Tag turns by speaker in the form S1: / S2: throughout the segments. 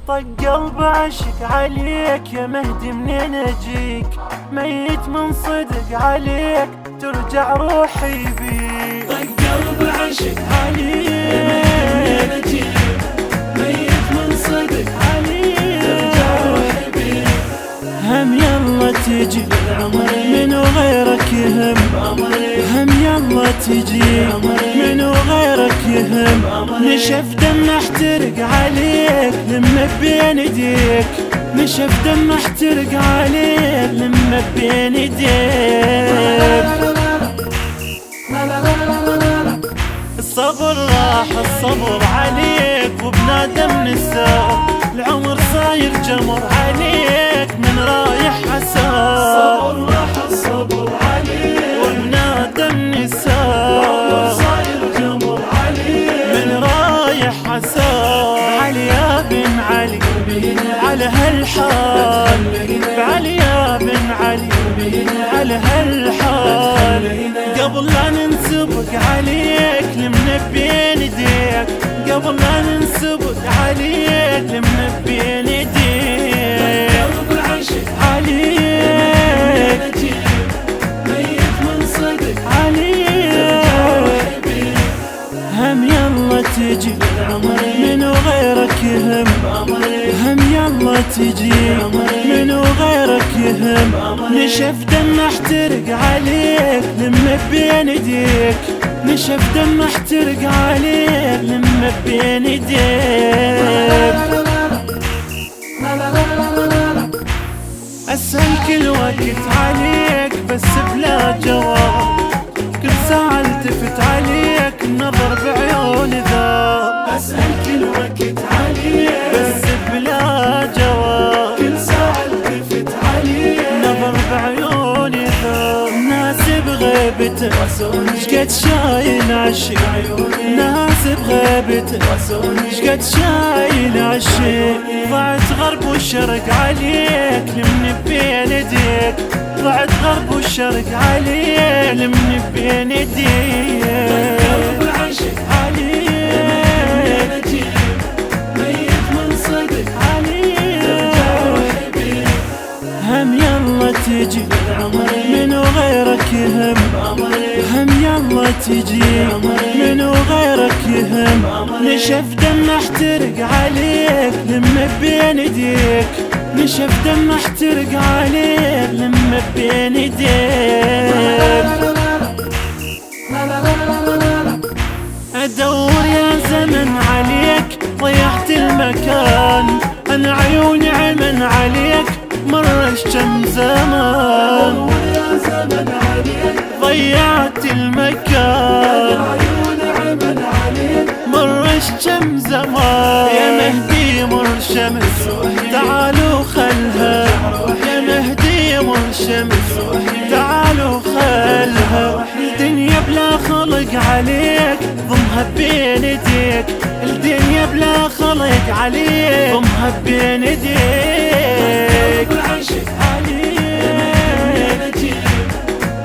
S1: طق قلب عشق عليك يا مهدي منين اجيك، ميت من صدق عليك ترجع روحي بيك.
S2: طق قلب عشق عليك يا مهدي منين اجيك، ميت من صدق عليك ترجع روحي بيك.
S1: هم يلا تجي منو غيرك يهم، هم يلا تجي منو غيرك يهم. نشف دم احترق عليك لما بين ايديك، نشف دم احترق عليك لما بين ايديك. الصبر راح الصبر عليك وبنادم نساء، العمر صاير جمر عليك من رايح حساب.
S2: الصبر راح الصبر عليك
S1: وبنادم نساء،
S2: العمر صاير جمر عليك
S1: من رايح حساب. علي يا بن علي على هالحال، علي يا بن علي على هالحال. قبل لا ننسبق عليك لمن بين ايديك، قبل لا ننسبق عليك لمن بين ايديك.
S2: قلب عشق
S1: عليك
S2: ميت من صدق
S1: عليك، هم يلا تجي منو غيرك يهم، هم يلا تجي منو غيرك يهم. نشف دم احترق عليك لما بين ايديك، نشف دم احترق عليك لما بين ايديك. اسأل كل وقت عليك بس بلا جواب، كل ساعة التفت عليك النظر بعيون ذاب.
S2: أسأل كل وقت عليك
S1: بس بلا جواب،
S2: كل ساعة التفت عليك
S1: نظر بعيون ذاب. ناس بغيبته شقد شايل عشق، ناس بغيبته شقد شايل عشق. ضعت غرب والشرق عليك لمن بين ايديك، ضعت غرب والشرق عليك لمن بين ايديك.
S2: قلب عشق
S1: عليك
S2: ميت من صدق
S1: عليك،
S2: روحي بيك.
S1: هم يلا تجي منو غيرك يهم، هم يلا تجي منو غيرك يهم. نشف دم احترق عليك لما بين ايديك، نشف دم احترق عليك لما بين ايديك. ادور يا زمن عليك ضيعت المكان، انا عيوني عمن عليك مرش كم زمان.
S2: يا زمن عليك
S1: ضيعت المكان،
S2: عيون عمل عليك
S1: مرش كم زمان. يا مهدي مر شمس تعالوا خلها، يا مهدي مر شمس تعالوا خلها. الدنيا بلا خلق عليك ضمها بين ايديك، الدنيا بلا خلق عليك ضمها بين ايديك.
S2: قلب عشق
S1: عليك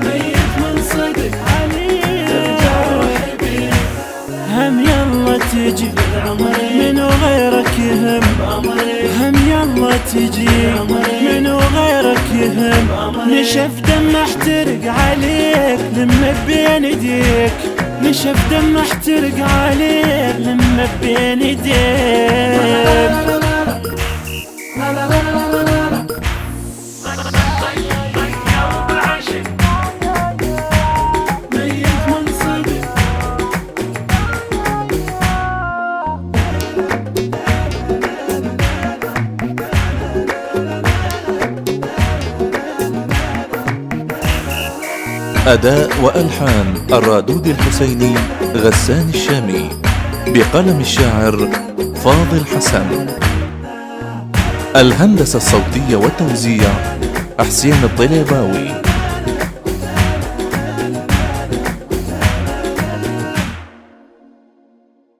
S2: ميت من صدق
S1: عليك،
S2: روحي بيك.
S1: هم يلا تجي منو غيرك يهم، هم يلا تجي منو غيرك يهم. نشف دم احترق عليك لما بين ايديك، نشف دم احترق عليك لما بين ايديك.
S2: ميت من صدق
S3: أداء وألحان الرادود الحسيني غسان الشامي، بقلم الشاعر فاضل حسن. الهندسة الصوتية والتوزيع حسين الطليباوي.